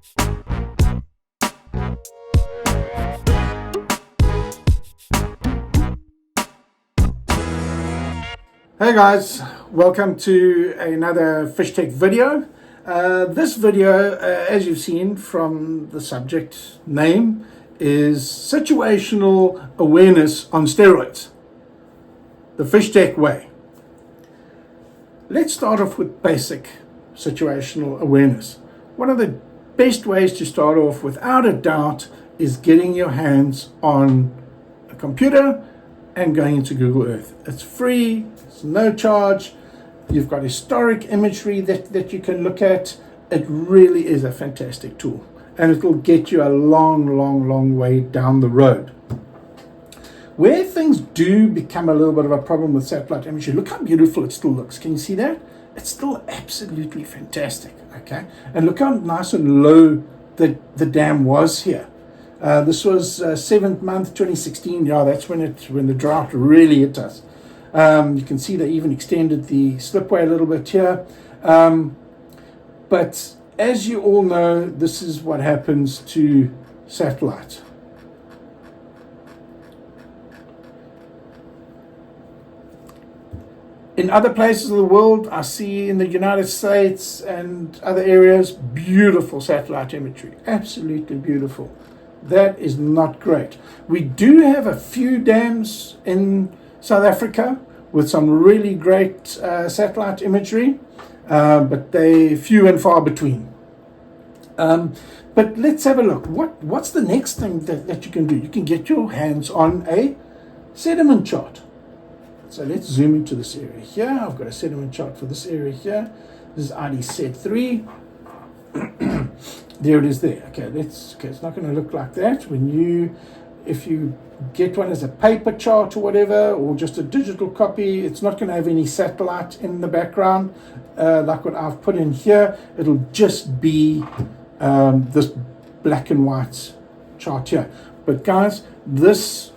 Hey guys, welcome to another FishTec video. This video, as you've seen from the subject name, is situational awareness on steroids, the FishTec way. Let's start off with basic situational awareness. One of the best ways to start off, without a doubt, is getting your hands on a computer and going into Google Earth. It's free, it's no charge. You've got historic imagery that you can look at. It really is a fantastic tool, and it'll get you a long way down the road. Where things do become a little bit of a problem with satellite imagery, look how beautiful it still looks. Can you see that? It's still absolutely fantastic, okay? And look how nice and low the dam was here. This was 7th month 2016. Yeah, that's when the drought really hit us. You can see they even extended the slipway a little bit here. But as you all know, this is what happens to satellite. In other places of the world, I see in the United States and other areas, beautiful satellite imagery. Absolutely beautiful. That is not great. We do have a few dams in South Africa with some really great satellite imagery, but they're few and far between. But let's have a look. What's the next thing that you can do? You can get your hands on a sediment chart. So let's zoom into this area here. I've got a sediment chart for this area here. This is ID set 3. There it is there. Okay, it's not going to look like that. If you get one as a paper chart or whatever, or just a digital copy, it's not going to have any satellite in the background, like what I've put in here. It'll just be this black and white chart here. But guys, this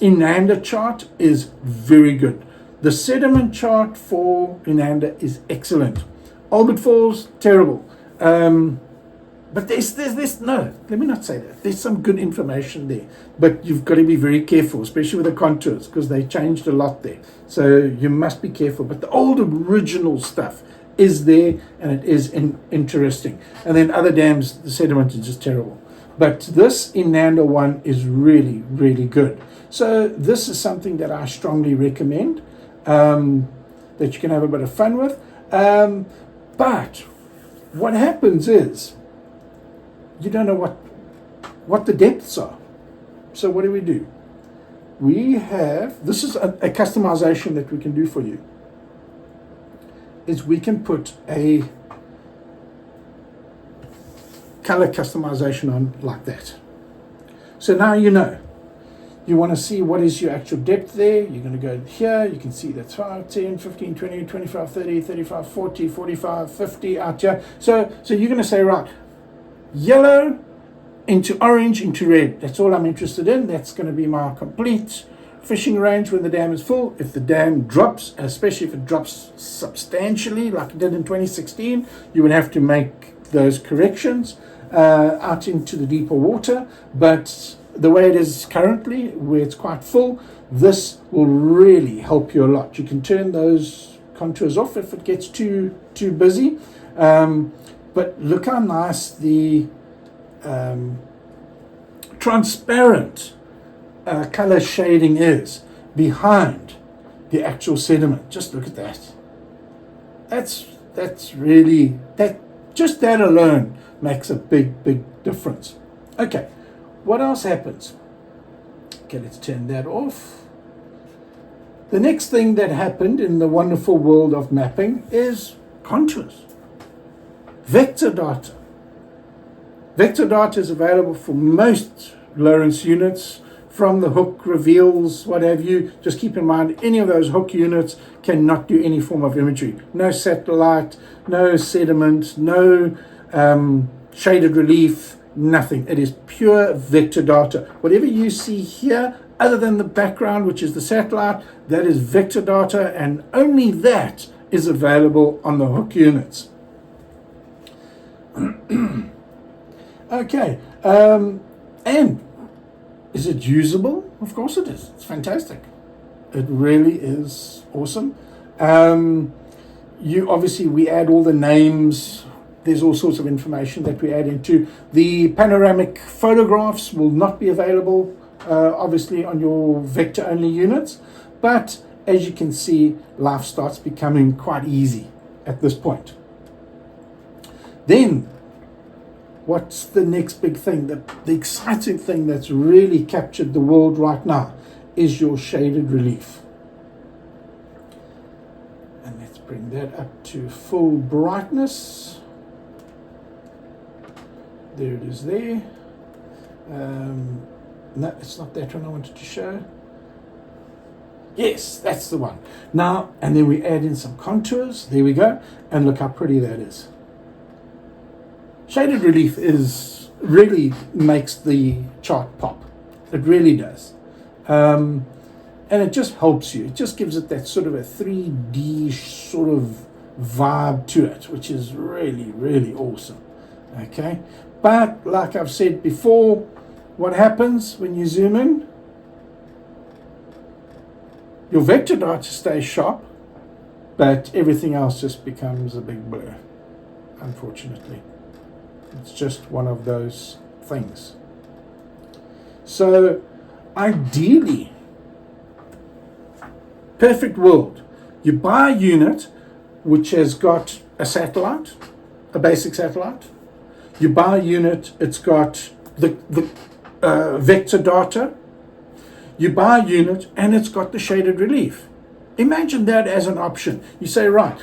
Inanda chart is very good. The sediment chart for Inanda is excellent. Albert Falls, terrible. But there's no, let me not say that. There's some good information there, but you've got to be very careful, especially with the contours, because they changed a lot there. So you must be careful. But the old original stuff is there, and it is interesting. And then other dams, the sediment is just terrible. But this Inanda one is really, really good. So this is something that I strongly recommend, that you can have a bit of fun with. But what happens is, you don't know what the depths are. So what do? We have, this is a customization that we can do for you, is we can put a color customization on like that. So now you know. You want to see what is your actual depth there. You're going to go here. You can see that's 5, 10, 15, 20, 25, 30, 35, 40, 45, 50 out here. So you're going to say, right, yellow into orange into red. That's all I'm interested in. That's going to be my complete fishing range when the dam is full. If the dam drops, especially if it drops substantially like it did in 2016, you would have to make those corrections out into the deeper water. But the way it is currently, where it's quite full, this will really help you a lot. You can turn those contours off if it gets too busy. But look how nice the transparent color shading is behind the actual sediment. Just look at that. That's really, just that alone makes a big difference. Okay, what else happens? Okay, let's turn that off. The next thing that happened in the wonderful world of mapping is contours. Vector data. Vector data is available for most Lawrence units, from the hook, reveals, what have you. Just keep in mind, any of those hook units cannot do any form of imagery. No satellite, no sediment, no shaded relief, nothing. It is pure vector data. Whatever you see here, other than the background, which is the satellite, that is vector data, and only that is available on the hook units. Okay, and is it usable? Of course it is. It's fantastic. It really is awesome. We add all the names. There's all sorts of information that we add into. The panoramic photographs will not be available, obviously, on your vector-only units. But as you can see, life starts becoming quite easy at this point. Then, what's the next big thing? The exciting thing that's really captured the world right now is your shaded relief. And let's bring that up to full brightness. There it is there. No, it's not that one I wanted to show. Yes, that's the one. Now, and then we add in some contours. There we go. And look how pretty that is. Shaded relief really makes the chart pop. It really does. And it just helps you. It just gives it that sort of a 3D sort of vibe to it, which is really, really awesome. Okay. But like I've said before, what happens when you zoom in? Your vector data stays sharp, but everything else just becomes a big blur, unfortunately. It's just one of those things. So ideally, perfect world, you buy a unit which has got a satellite, a basic satellite. You buy a unit, it's got the vector data. You buy a unit and it's got the shaded relief. Imagine that as an option. You say, right,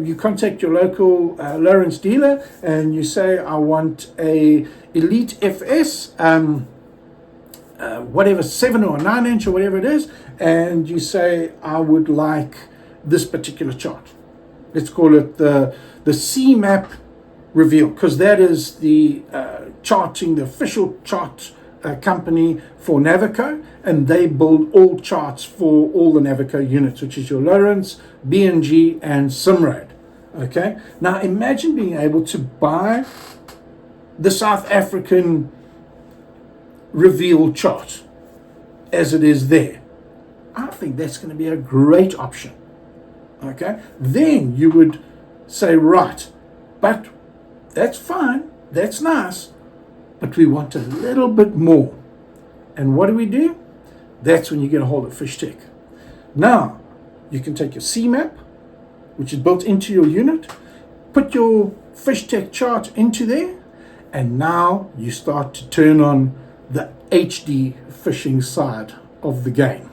you contact your local Lawrence dealer and you say, I want a Elite FS, whatever, 7 or 9 inch or whatever it is, and you say, I would like this particular chart. Let's call it the CMAP reveal, because that is the charting, the official chart company for Navico, and they build all charts for all the Navico units, which is your Lawrence, B&G, and Simrad. Okay, now imagine being able to buy the South African reveal chart as it is there. I think that's going to be a great option. Okay, then you would say, right, but that's fine, that's nice, but we want a little bit more. And what do? That's when you get a hold of FishTec. Now, you can take your CMAP, which is built into your unit, put your FishTec chart into there, and now you start to turn on the HD fishing side of the game.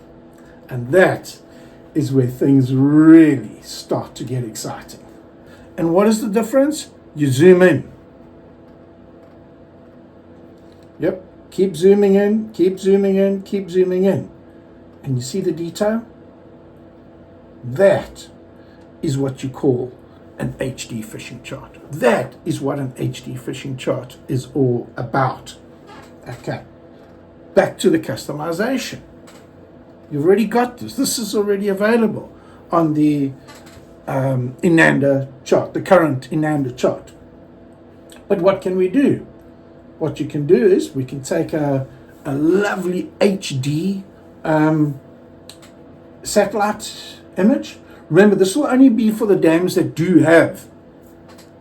And that is where things really start to get exciting. And what is the difference? You zoom in. Yep, keep zooming in, keep zooming in, keep zooming in. And you see the detail? That is what you call an HD fishing chart. That is what an HD fishing chart is all about. Okay, back to the customization. You've already got this. This is already available on the Inanda chart, the current Inanda chart. But what can we do? What you can do is we can take a lovely HD satellite image. Remember, this will only be for the dams that do have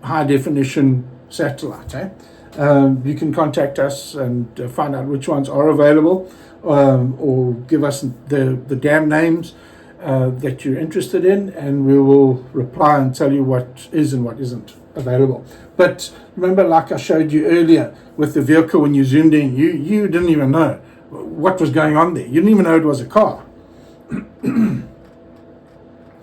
high definition satellite. You can contact us and find out which ones are available, or give us the dam names that you're interested in, and we will reply and tell you what is and what isn't available. But remember, like I showed you earlier with the vehicle, when you zoomed in, you didn't even know what was going on there. You didn't even know it was a car.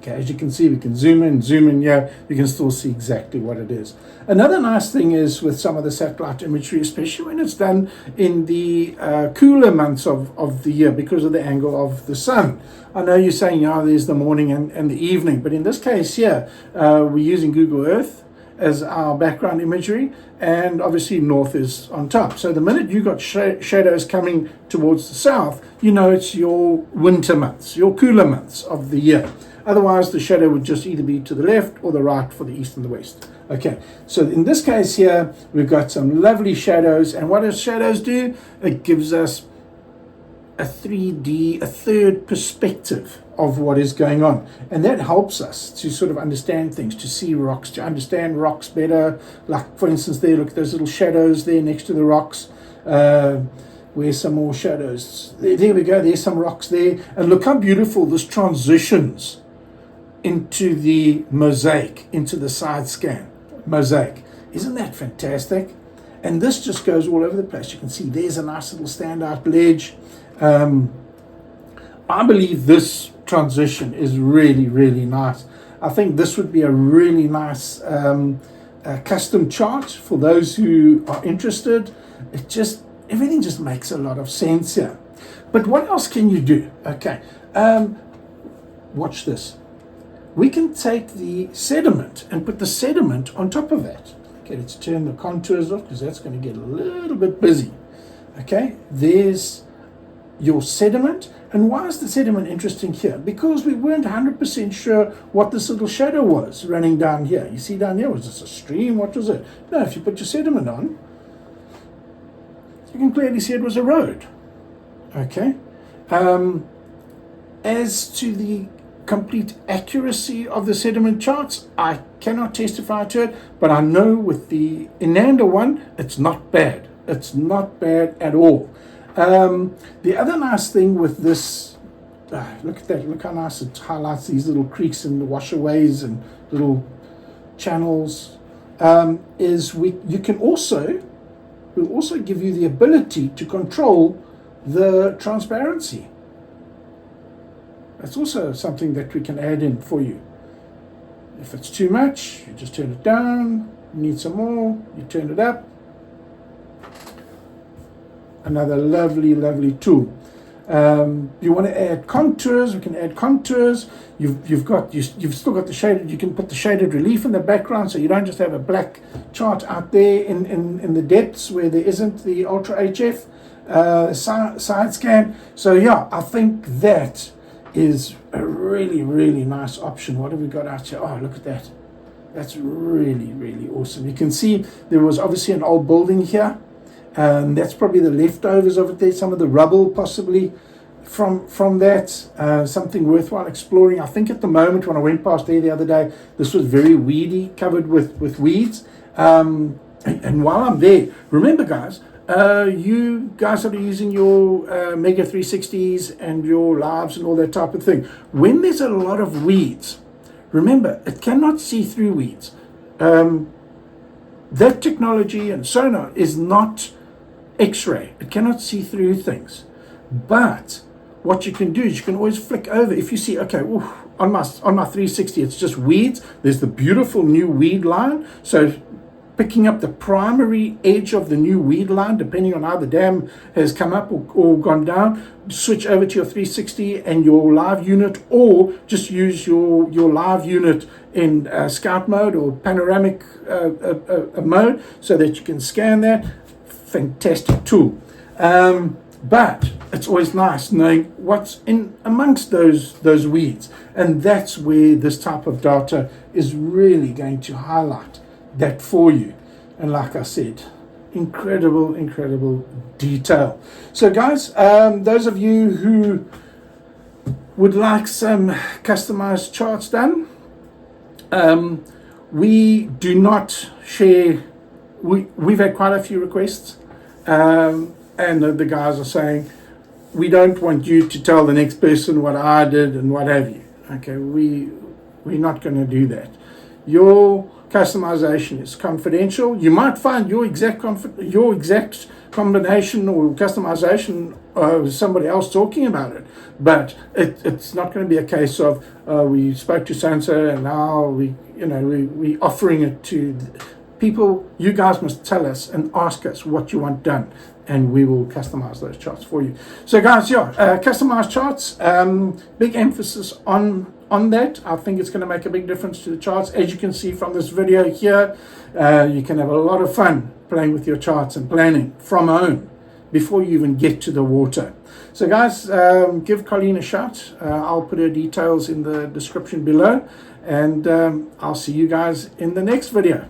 Okay, as you can see, we can zoom in, yeah, you can still see exactly what it is. Another nice thing is with some of the satellite imagery, especially when it's done in the cooler months of the year because of the angle of the sun. I know you're saying, yeah, there's the morning and the evening, but in this case here, we're using Google Earth as our background imagery, and obviously north is on top. So the minute you got shadows coming towards the south, you know it's your winter months, your cooler months of the year. Otherwise, the shadow would just either be to the left or the right for the east and the west. Okay, so in this case here, we've got some lovely shadows. And what does shadows do? It gives us a 3D, a third perspective of what is going on. And that helps us to sort of understand things, to see rocks, to understand rocks better. Like, for instance, there, look at those little shadows there next to the rocks. Where's some more shadows? There we go, there's some rocks there. And look how beautiful this transitions into the mosaic, into the side scan mosaic. Isn't that fantastic? And this just goes all over the place. You can see there's a nice little standout ledge. I believe this transition is really, really nice. I think this would be a really nice custom chart for those who are interested. Everything just makes a lot of sense here. But what else can you do? Okay, watch this. We can take the sediment and put the sediment on top of that. Okay, let's turn the contours off because that's going to get a little bit busy. Okay, there's your sediment. And why is the sediment interesting here? Because we weren't 100% sure what this little shadow was running down here. You see down here, was this a stream? What was it? No, if you put your sediment on, you can clearly see it was a road. Okay. As to the complete accuracy of the sediment charts, I cannot testify to it, but I know with the Inanda one, it's not bad. It's not bad at all. The other nice thing with this, look at that, look how nice it highlights these little creeks and the washaways and little channels, is we'll also give you the ability to control the transparency. That's also something that we can add in for you. If it's too much, you just turn it down. You need some more, you turn it up. Another lovely, lovely tool. You want to add contours, we can add contours. You've still got the shaded, you can put the shaded relief in the background so you don't just have a black chart out there in the depths where there isn't the Ultra HF side scan. So yeah, I think that is a really, really nice option. What have we got out here? Oh, look at that. That's really, really awesome. You can see there was obviously an old building here. That's probably the leftovers of it there, some of the rubble possibly from that. Something worthwhile exploring. I think at the moment when I went past there the other day, this was very weedy, covered with weeds. And while I'm there, remember guys, you guys that are using your Mega 360s and your lives and all that type of thing, when there's a lot of weeds, remember, it cannot see through weeds. That technology and sonar is not X-ray. It cannot see through things. But what you can do is you can always flick over. If you see, okay, on my 360, it's just weeds. There's the beautiful new weed line. So picking up the primary edge of the new weed line, depending on how the dam has come up or gone down, switch over to your 360 and your live unit, or just use your live unit in scout mode or panoramic mode so that you can scan that. Fantastic tool. But it's always nice knowing what's in amongst those weeds, and that's where this type of data is really going to highlight that for you. And like I said, incredible detail. So guys, those of you who would like some customized charts done, we do not share. We've had quite a few requests, and the guys are saying, we don't want you to tell the next person what I did and what have you. Okay, we're not going to do that. Your customization is confidential. You might find your exact combination or customization with somebody else talking about it, but it's not going to be a case of we spoke to so-and-so and now we offering it to people. You guys must tell us and ask us what you want done, and we will customize those charts for you. So guys, customized charts, big emphasis on that. I think it's going to make a big difference to the charts. As you can see from this video here, you can have a lot of fun playing with your charts and planning from home. before you even get to the water. So guys, give Colleen a shout. I'll put her details in the description below, and I'll see you guys in the next video.